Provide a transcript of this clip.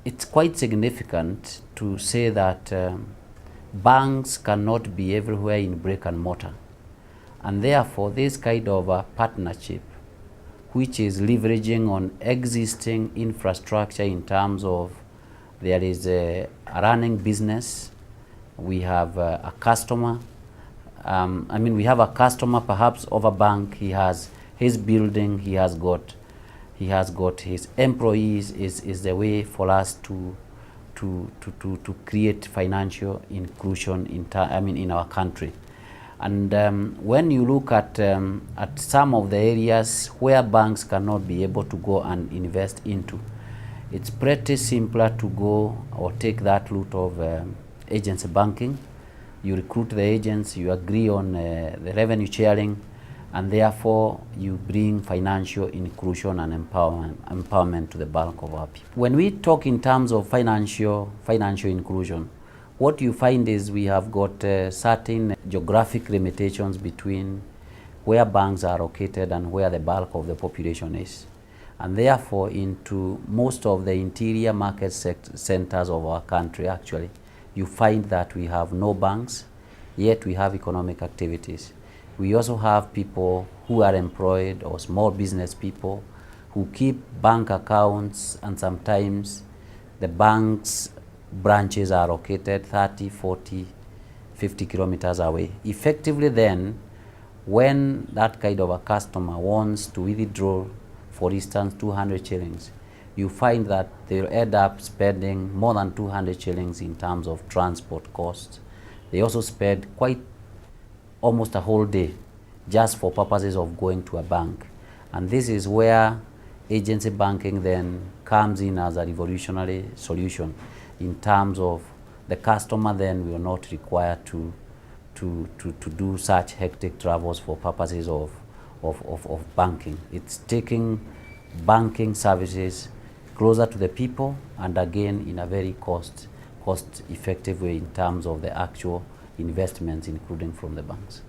it's quite significant to say that banks cannot be everywhere in brick and mortar. And therefore, this kind of a partnership, which is leveraging on existing infrastructure in terms of there is a running business, we have a customer. We have a customer perhaps of a bank. He has his building. He has got his employees. Is the way for us to create financial inclusion in our country. And when you look at some of the areas where banks cannot be able to go and invest into, it's pretty simpler to go or take that route of agency banking. You recruit the agents, you agree on the revenue sharing, and therefore you bring financial inclusion and empowerment to the bulk of our people. When we talk in terms of financial inclusion, what you find is we have got certain geographic limitations between where banks are located and where the bulk of the population is. And therefore, into most of the interior market centers of our country, actually, you find that we have no banks, yet we have economic activities. We also have people who are employed or small business people who keep bank accounts, and sometimes the bank's branches are located 30, 40, 50 kilometers away. Effectively then, when that kind of a customer wants to withdraw, for instance, 200 shillings, you find that they'll end up spending more than 200 shillings in terms of transport costs. They also spend almost a whole day just for purposes of going to a bank. And this is where agency banking then comes in as a revolutionary solution, in terms of the customer then will not require to do such hectic travels for purposes of banking. It's taking banking services closer to the people, and again in a very cost effective way in terms of the actual investments, including from the banks.